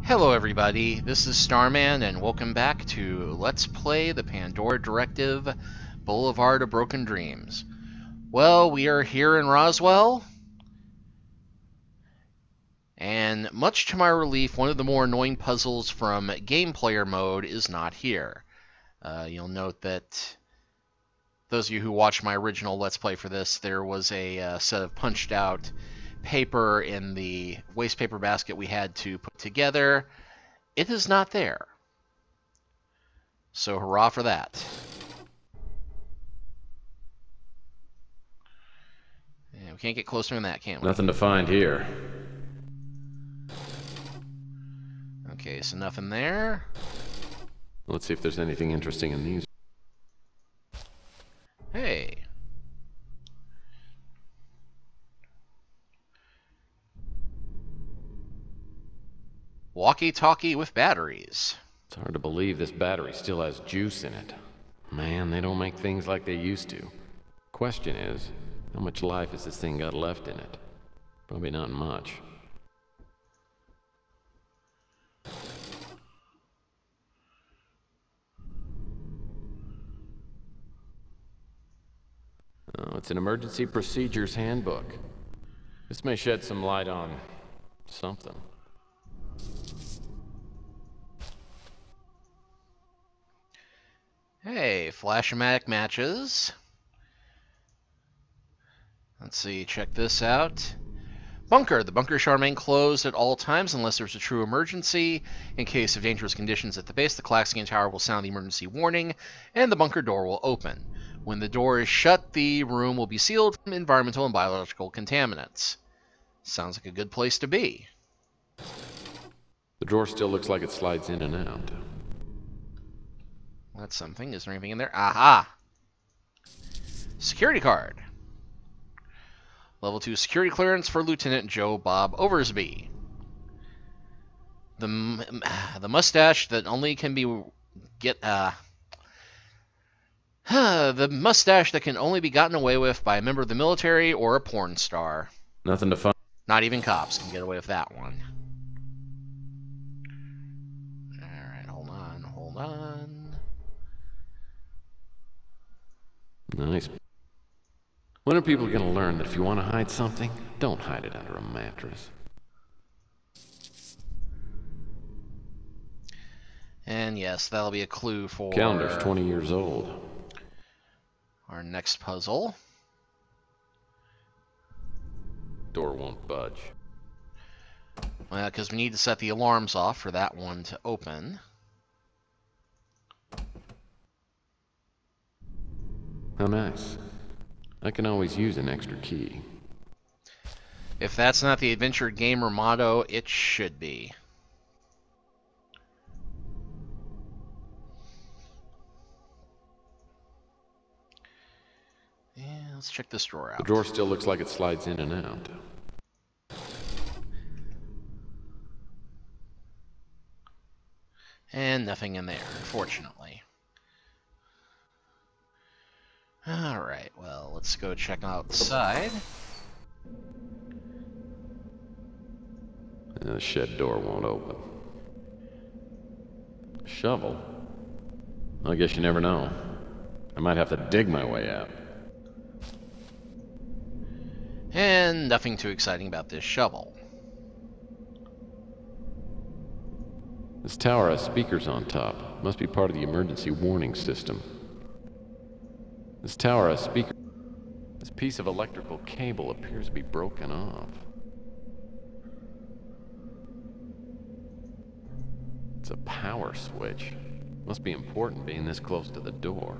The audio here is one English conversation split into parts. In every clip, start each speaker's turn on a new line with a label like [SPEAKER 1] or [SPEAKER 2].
[SPEAKER 1] Hello everybody, this is Starman and welcome back to Let's Play the Pandora Directive, Boulevard of Broken Dreams. Well, we are here in Roswell, and much to my relief, one of the more annoying puzzles from game player mode is not here. You'll note that those of you who watched my original Let's Play for this, there was a set of punched out paper in the waste paper basket we had to put together. It is not there. So hurrah for that. Yeah, we can't get closer than that, can we?
[SPEAKER 2] Nothing to find here.
[SPEAKER 1] Okay, so nothing there.
[SPEAKER 2] Let's see if there's anything interesting in these.
[SPEAKER 1] Hey. Walkie-talkie with batteries.
[SPEAKER 2] It's hard to believe this battery still has juice in it. Man, they don't make things like they used to. Question is, how much life has this thing got left in it? Probably not much. Oh, it's an emergency procedures handbook. This may shed some light on something.
[SPEAKER 1] Hey, flash-o-matic matches. Let's see, check this out. Bunker. The bunker shall remain closed at all times unless there's a true emergency. In case of dangerous conditions at the base, the Klaxon tower will sound the emergency warning, and the bunker door will open. When the door is shut, the room will be sealed from environmental and biological contaminants. Sounds like a good place to be.
[SPEAKER 2] The drawer still looks like it slides in and out.
[SPEAKER 1] That's something. Is there anything in there? Aha! Security card. Level 2 security clearance for Lieutenant Joe Bob Oversby. The mustache that only can be the mustache that can only be gotten away with by a member of the military or a porn star.
[SPEAKER 2] Nothing to find.
[SPEAKER 1] Not even cops can get away with that one. Alright, hold on.
[SPEAKER 2] Nice. When are people going to learn that if you want to hide something, don't hide it under a mattress?
[SPEAKER 1] And yes, that'll be a clue for
[SPEAKER 2] Calendar's 20 years old.
[SPEAKER 1] Our next puzzle.
[SPEAKER 2] Door won't budge.
[SPEAKER 1] Well, because we need to set the alarms off for that one to open.
[SPEAKER 2] How nice. I can always use an extra key.
[SPEAKER 1] If that's not the Adventure Gamer motto, it should be. Yeah, let's check this drawer out.
[SPEAKER 2] The drawer still looks like it slides in and out.
[SPEAKER 1] And nothing in there, unfortunately. Alright, well, let's go check outside.
[SPEAKER 2] The shed door won't open. Shovel? I guess you never know. I might have to dig my way out.
[SPEAKER 1] And nothing too exciting about this shovel.
[SPEAKER 2] This tower has speakers on top. Must be part of the emergency warning system. This tower has speakers. This piece of electrical cable appears to be broken off. It's a power switch. Must be important being this close to the door.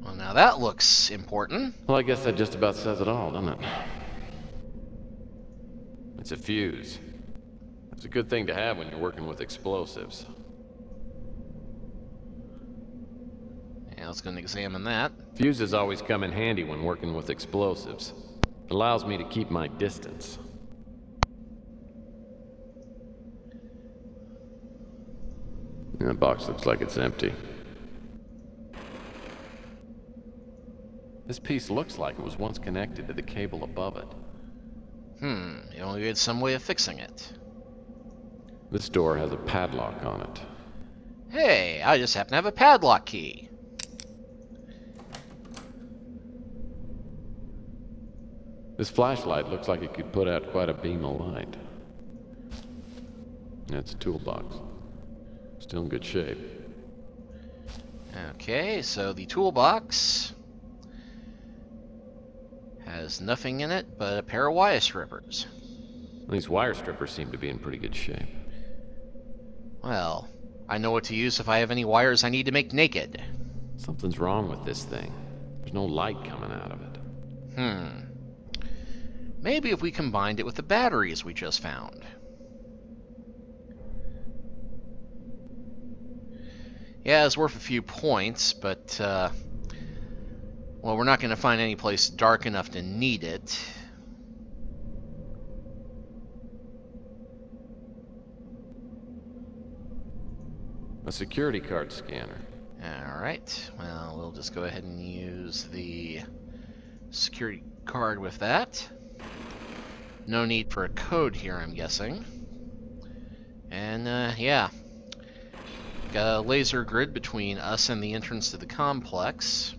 [SPEAKER 1] Well, now that looks important.
[SPEAKER 2] Well, I guess that just about says it all, doesn't it? It's a fuse. It's a good thing to have when you're working with explosives.
[SPEAKER 1] Yeah, let's go and examine that.
[SPEAKER 2] Fuses always come in handy when working with explosives. It allows me to keep my distance. That box looks like it's empty. This piece looks like it was once connected to the cable above it.
[SPEAKER 1] You only had some way of fixing it.
[SPEAKER 2] This door has a padlock on it.
[SPEAKER 1] Hey, I just happen to have a padlock key.
[SPEAKER 2] This flashlight looks like it could put out quite a beam of light. That's a toolbox. Still in good shape.
[SPEAKER 1] Okay, so the toolbox has nothing in it but a pair of wire strippers.
[SPEAKER 2] These wire strippers seem to be in pretty good shape.
[SPEAKER 1] Well, I know what to use if I have any wires I need to make naked.
[SPEAKER 2] Something's wrong with this thing. There's no light coming out of it.
[SPEAKER 1] Maybe if we combined it with the batteries we just found. Yeah, it's worth a few points, but, well, we're not going to find any place dark enough to need it.
[SPEAKER 2] A security card scanner.
[SPEAKER 1] Alright, well, we'll just go ahead and use the security card with that. No need for a code here, I'm guessing. And, yeah. Got a laser grid between us and the entrance to the complex.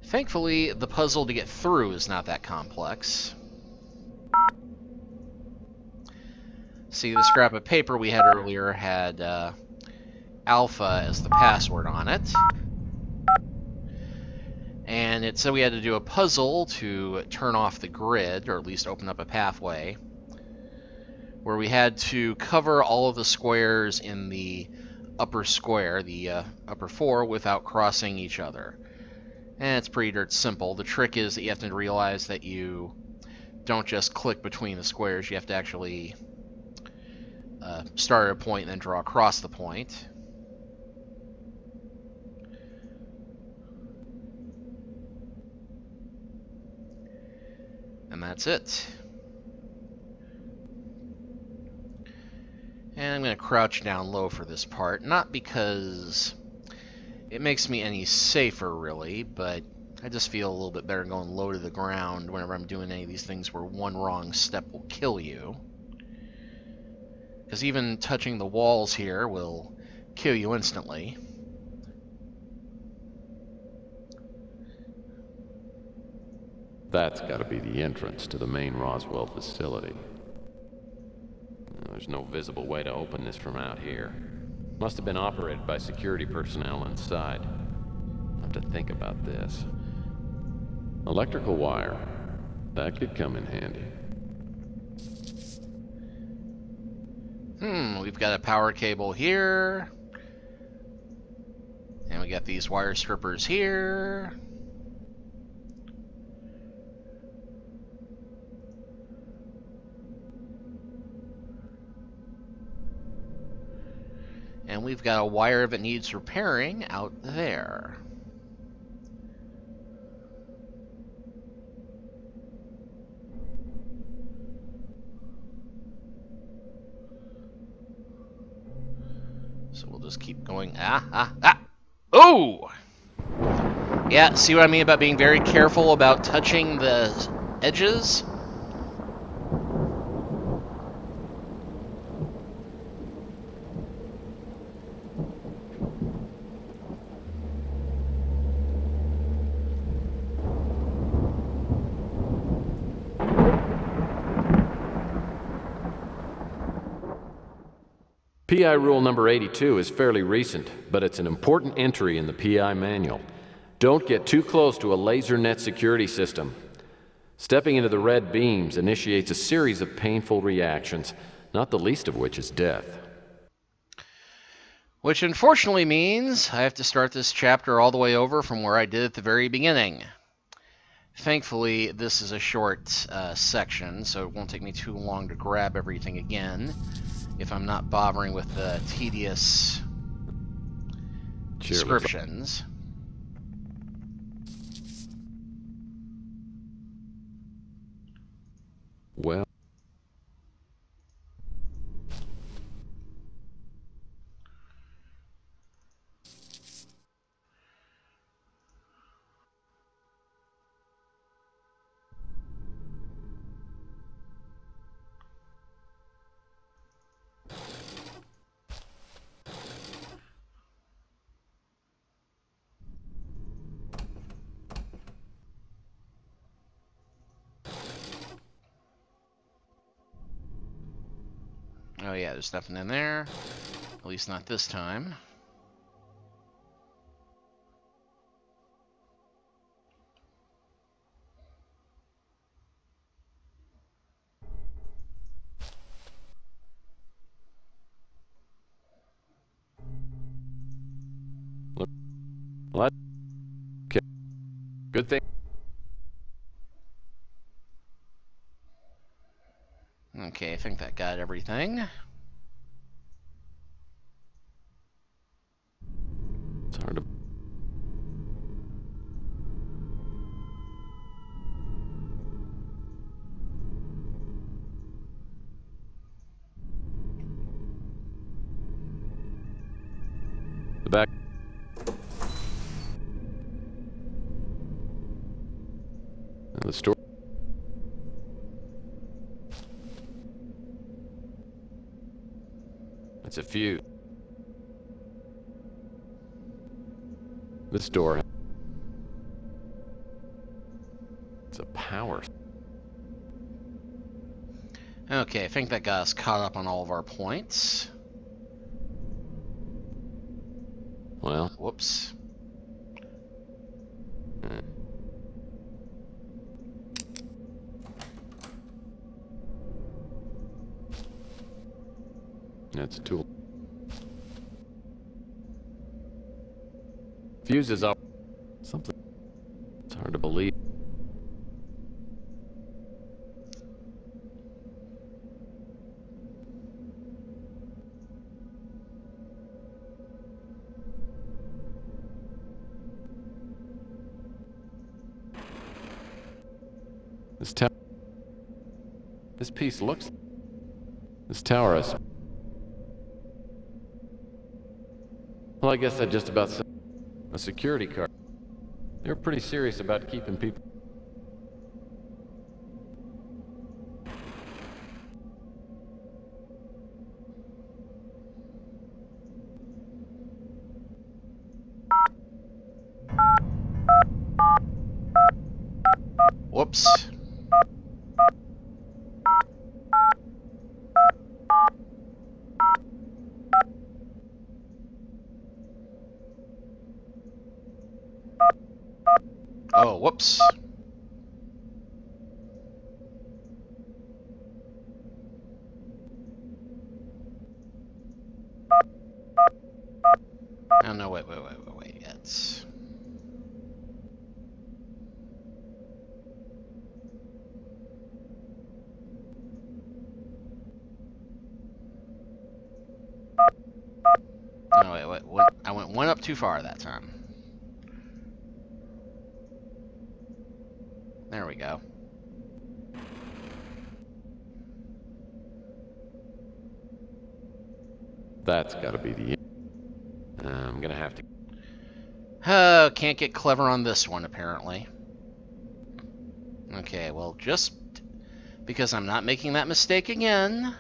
[SPEAKER 1] Thankfully, the puzzle to get through is not that complex. See, the scrap of paper we had earlier had Alpha as the password on it. And it said we had to do a puzzle to turn off the grid, or at least open up a pathway, where we had to cover all of the squares in the upper square, the upper four, without crossing each other. And it's pretty dirt simple. The trick is that you have to realize that you don't just click between the squares, you have to actually start at a point and then draw across the point. And that's it. And I'm going to crouch down low for this part, not because it makes me any safer, really, but I just feel a little bit better going low to the ground whenever I'm doing any of these things where one wrong step will kill you. Because even touching the walls here will kill you instantly.
[SPEAKER 2] That's got to be the entrance to the main Roswell facility. There's no visible way to open this from out here. Must have been operated by security personnel inside. I'll have to think about this. Electrical wire. That could come in handy.
[SPEAKER 1] We've got a power cable here. And we got these wire strippers here. And we've got a wire that needs repairing out there. So we'll just keep going. Oh! Yeah, see what I mean about being very careful about touching the edges?
[SPEAKER 2] PI rule number 82 is fairly recent, but it's an important entry in the PI manual. Don't get too close to a laser net security system. Stepping into the red beams initiates a series of painful reactions, not the least of which is death.
[SPEAKER 1] Which unfortunately means I have to start this chapter all the way over from where I did at the very beginning. Thankfully, this is a short section, so it won't take me too long to grab everything again, if I'm not bothering with the tedious descriptions.
[SPEAKER 2] Well,
[SPEAKER 1] yeah, there's nothing in there. At least not this time.
[SPEAKER 2] Well, okay. Good thing.
[SPEAKER 1] Okay, I think that got everything.
[SPEAKER 2] It's hard to. The back. And the store. It's a fuse. This door. It's a power.
[SPEAKER 1] Okay, I think that got us caught up on all of our points.
[SPEAKER 2] Well.
[SPEAKER 1] Whoops.
[SPEAKER 2] That's a tool. Fuse is up. Something. It's hard to believe. This piece looks. This tower is. Well, I guess that just about said a security card. They're pretty serious about keeping people.
[SPEAKER 1] Whoops. Oh, whoops. Oh, no, wait. It's... Oh, wait. I went one up too far that time. There we go.
[SPEAKER 2] That's gotta be the end. I'm gonna have to.
[SPEAKER 1] Oh, can't get clever on this one, apparently. Okay, well, just because I'm not making that mistake again.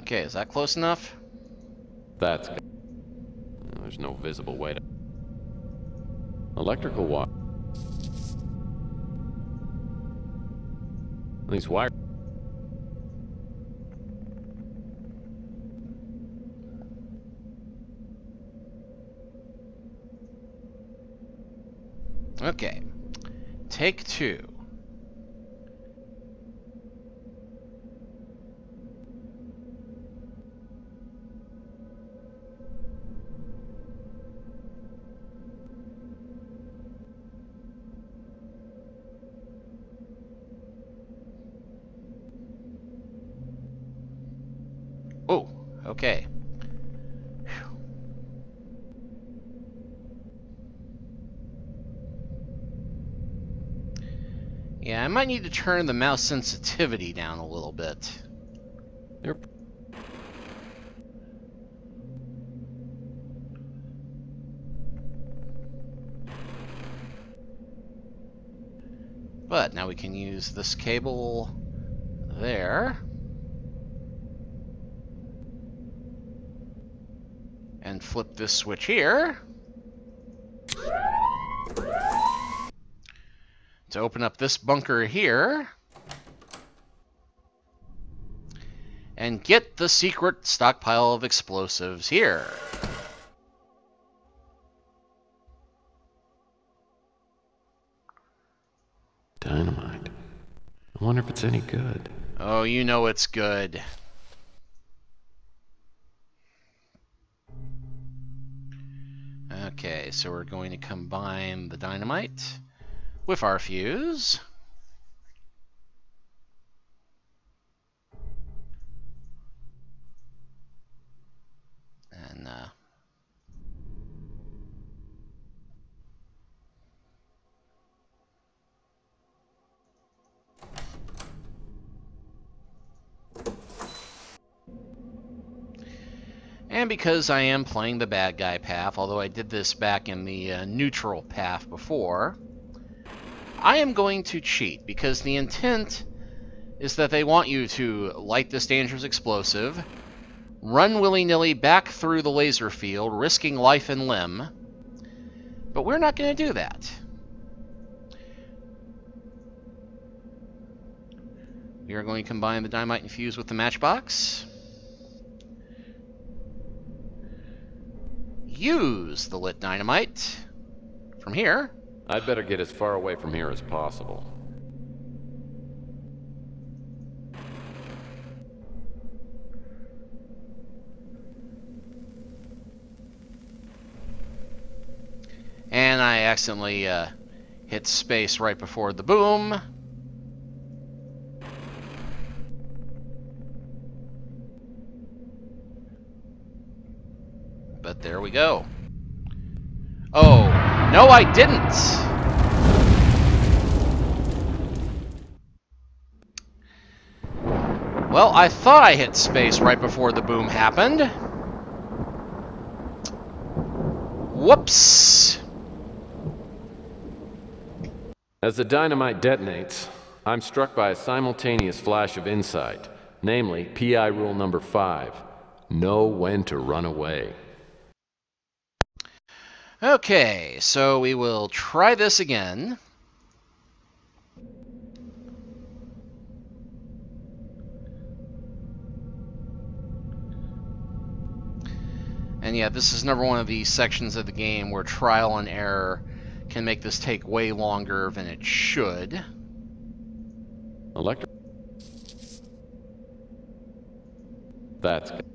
[SPEAKER 1] Okay, is that close enough?
[SPEAKER 2] That's. There's no visible way to. Electrical wire. These wires.
[SPEAKER 1] Okay. Take two. Oh, okay. Yeah, I might need to turn the mouse sensitivity down a little bit.
[SPEAKER 2] They're.
[SPEAKER 1] But now we can use this cable there. And flip this switch here to open up this bunker here and get the secret stockpile of explosives here.
[SPEAKER 2] Dynamite. I wonder if it's any good.
[SPEAKER 1] Oh, you know it's good. Okay, so we're going to combine the dynamite with our fuse. And and because I am playing the bad guy path, although I did this back in the neutral path before, I am going to cheat, because the intent is that they want you to light this dangerous explosive, run willy-nilly back through the laser field, risking life and limb, but we're not going to do that. We are going to combine the dynamite and fuse with the matchbox. Use the lit dynamite from here.
[SPEAKER 2] I'd better get as far away from here as possible.
[SPEAKER 1] And I accidentally hit space right before the boom. But there we go. Oh, no I didn't! Well, I thought I hit space right before the boom happened. Whoops!
[SPEAKER 2] As the dynamite detonates, I'm struck by a simultaneous flash of insight, namely PI rule number 5. Know when to run away.
[SPEAKER 1] Okay, so we will try this again. And yeah, this is another one of these sections of the game where trial and error can make this take way longer than it should.
[SPEAKER 2] Electric. That's good.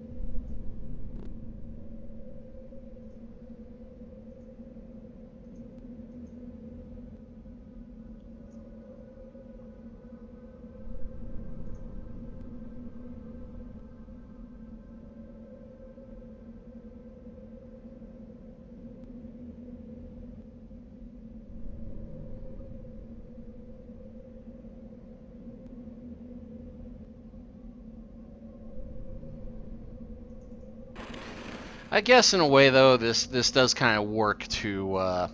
[SPEAKER 1] I guess in a way, though, this does kind of work to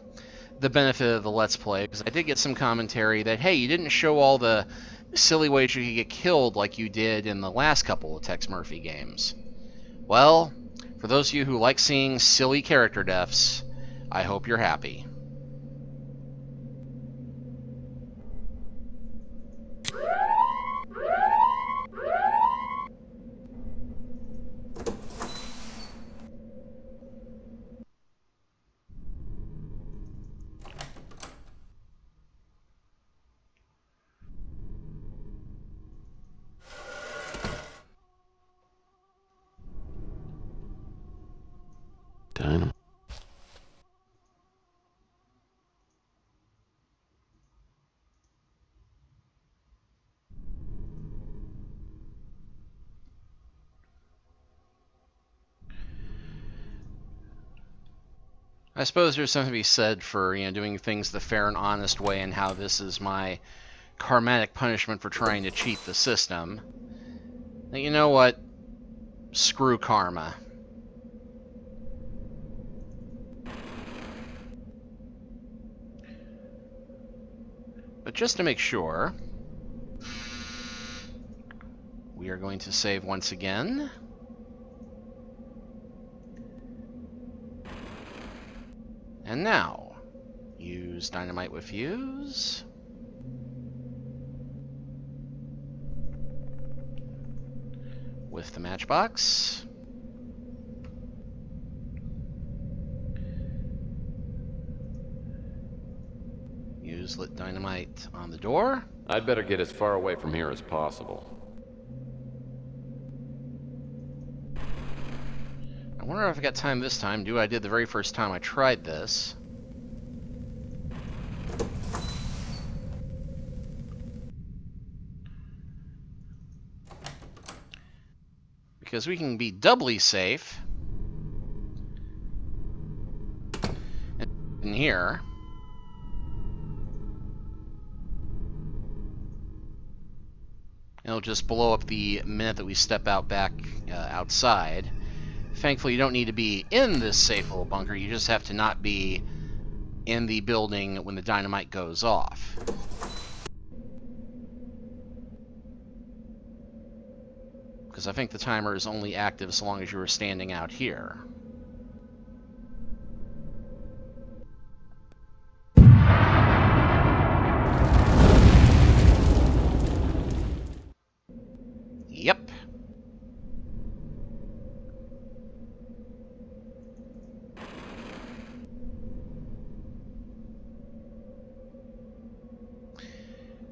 [SPEAKER 1] the benefit of the Let's Play, because I did get some commentary that, hey, you didn't show all the silly ways you could get killed like you did in the last couple of Tex Murphy games. Well, for those of you who like seeing silly character deaths, I hope you're happy.
[SPEAKER 2] Dynamite.
[SPEAKER 1] I suppose there's something to be said for, doing things the fair and honest way, and how this is my karmatic punishment for trying to cheat the system. Now, you know what? Screw karma. But just to make sure, are going to save once again. And now, use dynamite with fuse. With the matchbox. Use lit dynamite on the door.
[SPEAKER 2] I'd better get as far away from here as possible.
[SPEAKER 1] I wonder if I got time this time. Do what I did the very first time I tried this. Because we can be doubly safe in here. It'll just blow up the minute that we step out back outside. Thankfully, you don't need to be in this safe little bunker. You just have to not be in the building when the dynamite goes off. Because I think the timer is only active so long as you were standing out here. Yep.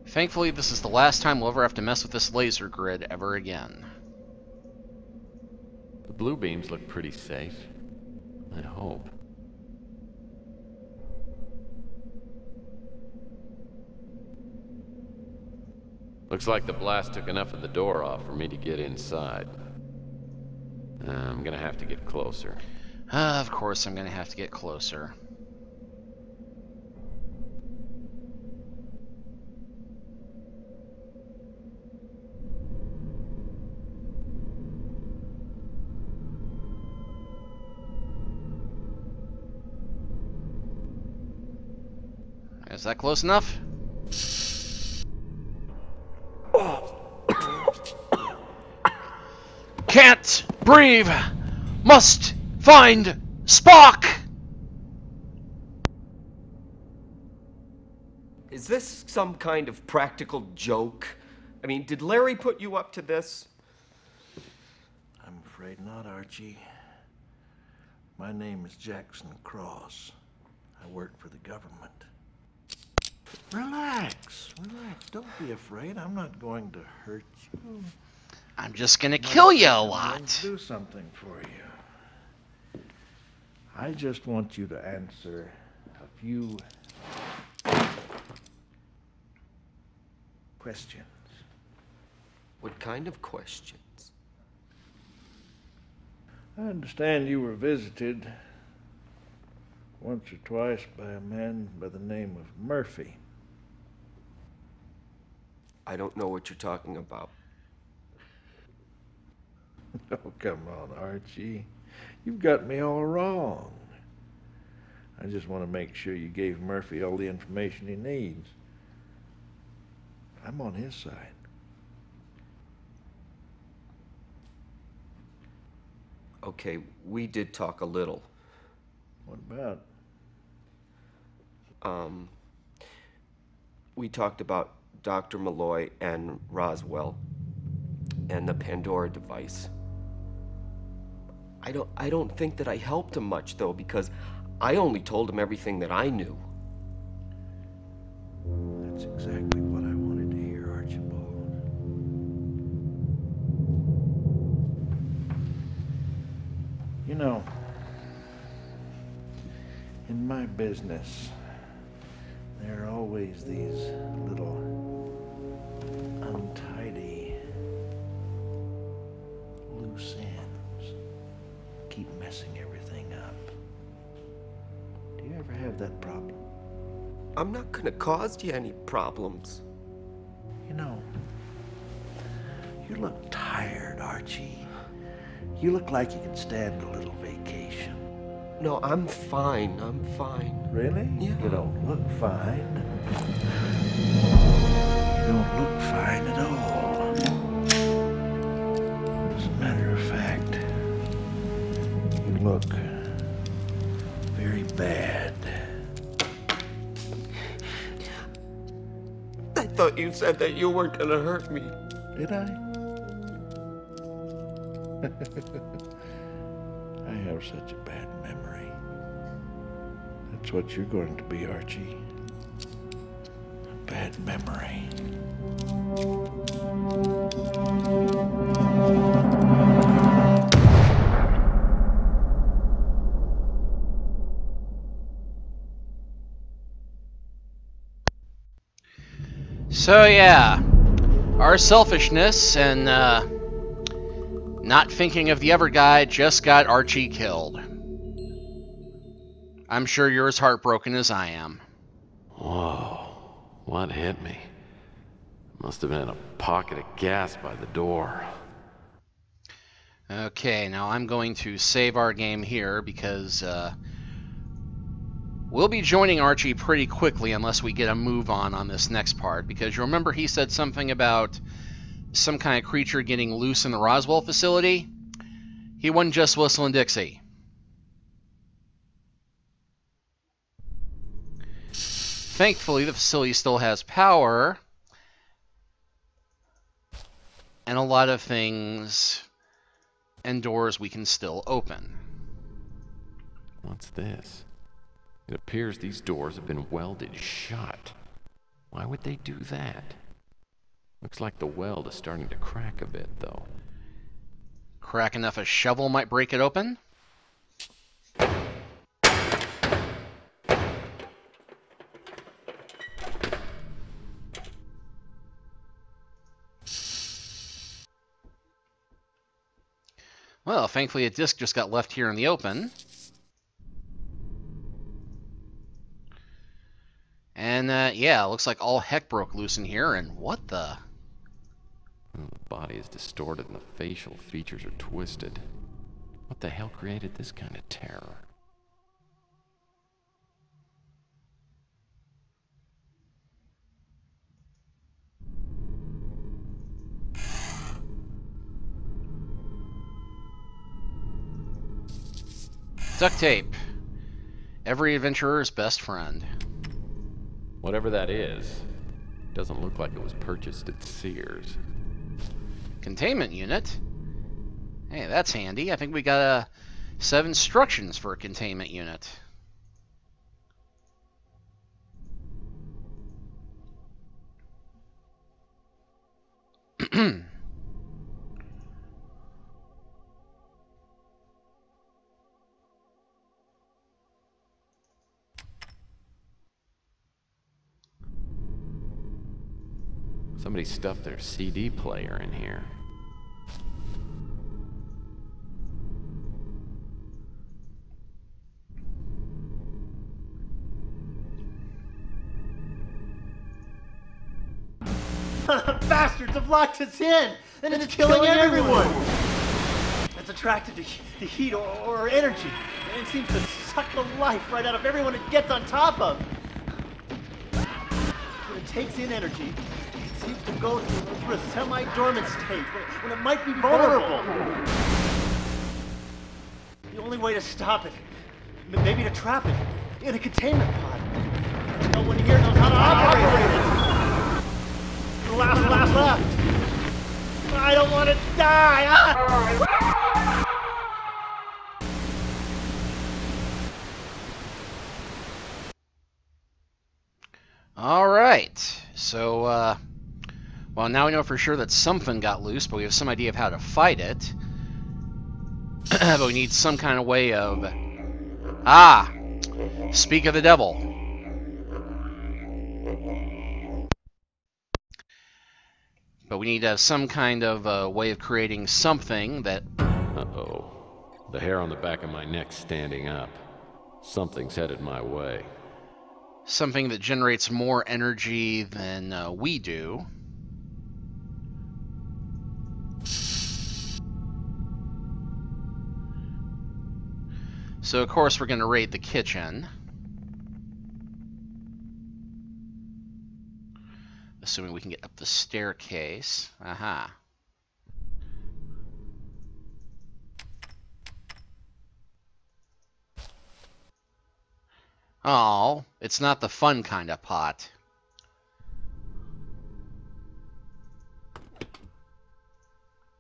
[SPEAKER 1] Thankfully, this is the last time we'll ever have to mess with this laser grid ever again.
[SPEAKER 2] The blue beams look pretty safe. I hope. Looks like the blast took enough of the door off for me to get inside. I'm gonna have to get closer.
[SPEAKER 1] Of course I'm gonna have to get closer. Is that close enough? Can't breathe! Must find Spock!
[SPEAKER 3] Is this some kind of practical joke? I mean, did Larry put you up to this?
[SPEAKER 4] I'm afraid not, Archie. My name is Jackson Cross. I work for the government. Relax, relax. Don't be afraid. I'm not going to hurt you.
[SPEAKER 1] I'm just gonna kill you a
[SPEAKER 4] I'm going
[SPEAKER 1] lot.
[SPEAKER 4] to do something for you. I just want you to answer a few questions.
[SPEAKER 3] What kind of questions?
[SPEAKER 4] I understand you were visited once or twice by a man by the name of Murphy.
[SPEAKER 3] I don't know what you're talking about.
[SPEAKER 4] Oh, come on, Archie. You've got me all wrong. I just want to make sure you gave Murphy all the information he needs. I'm on his side.
[SPEAKER 3] Okay, we did talk a little.
[SPEAKER 4] What about?
[SPEAKER 3] We talked about Dr. Malloy and Roswell and the Pandora device. I don't think that I helped him much, though, because I only told him everything that I knew.
[SPEAKER 4] That's exactly what I wanted to hear, Archibald. You know, in my business, there are always these little untidy loose ends. Keep messing everything up. Do you ever have that problem?
[SPEAKER 3] I'm not gonna cause you any problems.
[SPEAKER 4] You know, you look tired, Archie. You look like you could stand a little vacation.
[SPEAKER 3] No, I'm fine. I'm fine.
[SPEAKER 4] Really?
[SPEAKER 3] Yeah.
[SPEAKER 4] You don't look fine. You don't look fine at all. matter of fact, you look very bad.
[SPEAKER 3] I thought you said that you weren't gonna hurt me.
[SPEAKER 4] Did I? I have such a bad memory. That's what you're going to be, Archie. A bad memory.
[SPEAKER 1] So yeah, our selfishness and not thinking of the other guy just got Archie killed. I'm sure you're as heartbroken as I am.
[SPEAKER 2] Whoa, what hit me? Must have been a pocket of gas by the door.
[SPEAKER 1] Okay, now I'm going to save our game here because we'll be joining Archie pretty quickly unless we get a move on this next part, because you remember he said something about some kind of creature getting loose in the Roswell facility? He wasn't just whistling Dixie. Thankfully, the facility still has power, and a lot of things and doors we can still open.
[SPEAKER 2] What's this? It appears these doors have been welded shut. Why would they do that? Looks like the weld is starting to crack a bit, though.
[SPEAKER 1] Crack enough a shovel might break it open? Well, thankfully a disc just got left here in the open. And, yeah, looks like all heck broke loose in here, and what the...
[SPEAKER 2] The body is distorted and the facial features are twisted. What the hell created this kind of terror?
[SPEAKER 1] Duct tape. Every adventurer's best friend.
[SPEAKER 2] Whatever that is, doesn't look like it was purchased at Sears.
[SPEAKER 1] Containment unit? Hey, that's handy. I think we got a set of instructions for a containment unit.
[SPEAKER 2] Somebody stuffed their CD player in here.
[SPEAKER 5] Bastards have locked us in, and it's killing everyone. It's attracted to heat or energy, and it seems to suck the life right out of everyone it gets on top of. When it takes in energy, it seems to go through a semi-dormant state when it might be vulnerable. The only way to stop it, maybe to trap it in a containment pod. No one here knows how to operate it. The last left. I don't want to die.
[SPEAKER 1] All right. So, well, now we know for sure that something got loose, but we have some idea of how to fight it. But we need some kind of way of... Ah! Speak of the devil. But we need to have some kind of way of creating something that...
[SPEAKER 2] Uh-oh. The hair on the back of my neck's standing up. Something's headed my way.
[SPEAKER 1] Something that generates more energy than we do. So, of course, we're going to raid the kitchen. Assuming we can get up the staircase. Aha. Oh, it's not the fun kind of pot.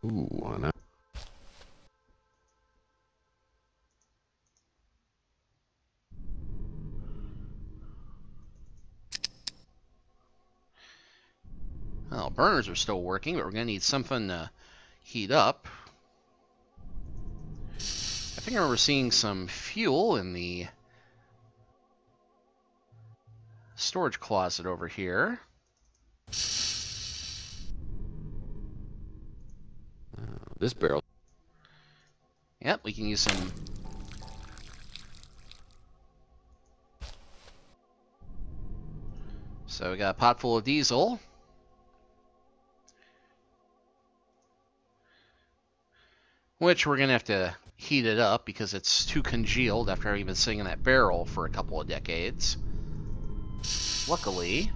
[SPEAKER 2] Ooh, on that.
[SPEAKER 1] Well, burners are still working, but we're going to need something to heat up. I think I remember seeing some fuel in the storage closet over here.
[SPEAKER 2] This barrel.
[SPEAKER 1] Yep, we can use some. So we got a pot full of diesel. Which we're going to have to heat it up because it's too congealed after having been sitting in that barrel for a couple of decades. Luckily,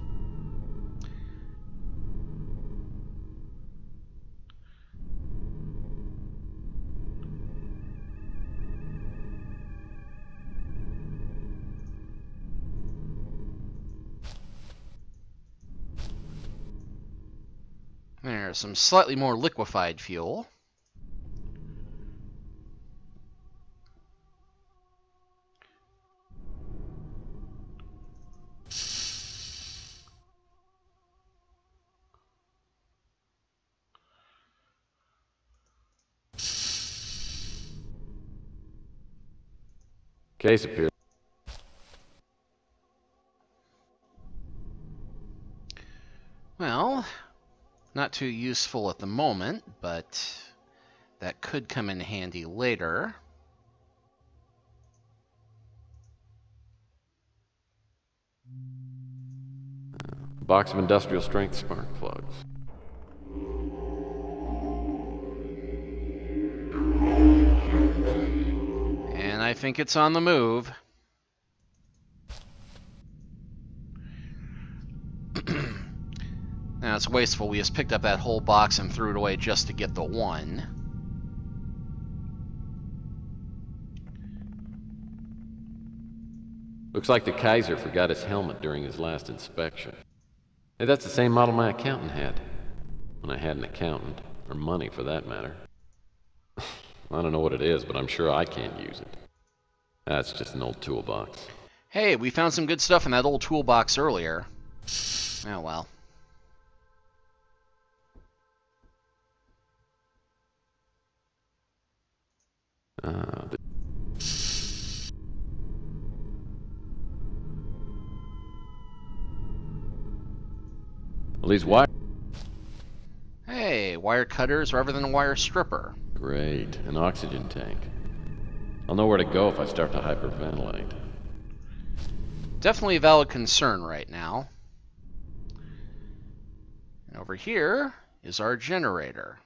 [SPEAKER 1] there's some slightly more liquefied fuel.
[SPEAKER 2] Case appears.
[SPEAKER 1] Well, not too useful at the moment, but that could come in handy later.
[SPEAKER 2] Box of industrial strength spark plugs.
[SPEAKER 1] And I think it's on the move. Now, it's wasteful. We just picked up that whole box and threw it away just to get the one.
[SPEAKER 2] Looks like the Kaiser forgot his helmet during his last inspection. Hey, that's the same model my accountant had. When I had an accountant, or money for that matter. I don't know what it is, but I'm sure I can't use it. That's just an old toolbox.
[SPEAKER 1] Hey, we found some good stuff in that old toolbox earlier. Oh well.
[SPEAKER 2] Well, these wires.
[SPEAKER 1] Hey, wire cutters rather than a wire stripper.
[SPEAKER 2] Great, an oxygen tank. I'll know where to go if I start to hyperventilate.
[SPEAKER 1] Definitely a valid concern right now. And over here is our generator.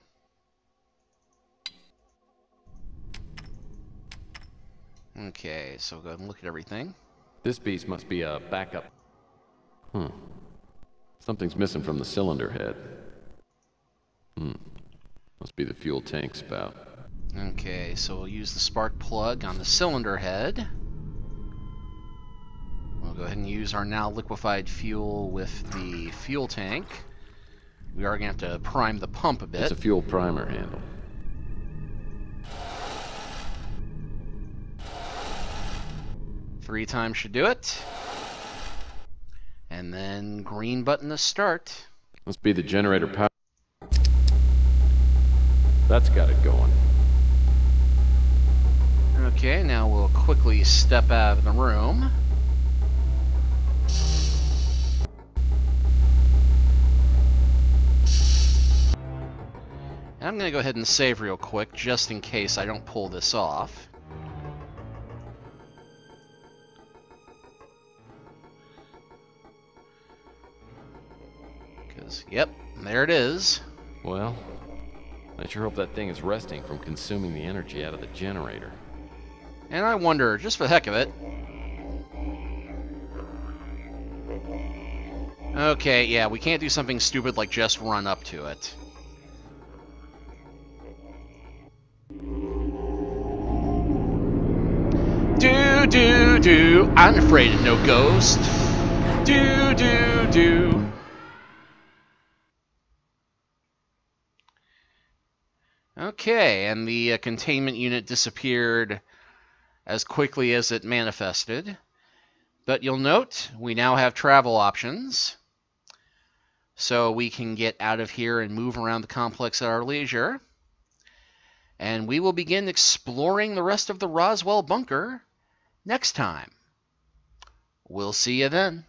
[SPEAKER 1] Okay, so go ahead and look at everything.
[SPEAKER 2] This beast must be a backup. Something's missing from the cylinder head. Must be the fuel tank spout.
[SPEAKER 1] Okay, so we'll use the spark plug on the cylinder head. We'll go ahead and use our now liquefied fuel with the fuel tank. We are going to have to prime the pump a bit.
[SPEAKER 2] It's a fuel primer handle.
[SPEAKER 1] Three times should do it. And then green button to start.
[SPEAKER 2] Must be the generator power. That's got it going.
[SPEAKER 1] Okay, now we'll quickly step out of the room. And I'm going to go ahead and save real quick, just in case I don't pull this off. Because, yep, there it is.
[SPEAKER 2] Well, I sure hope that thing is resting from consuming the energy out of the generator.
[SPEAKER 1] And I wonder, just for the heck of it... Okay, yeah, we can't do something stupid like just run up to it. Dude! do do. I'm afraid of no ghost. Do do do. Okay, and the containment unit disappeared as quickly as it manifested. But you'll note we now have travel options. So we can get out of here and move around the complex at our leisure. And we will begin exploring the rest of the Roswell bunker next time. We'll see you then.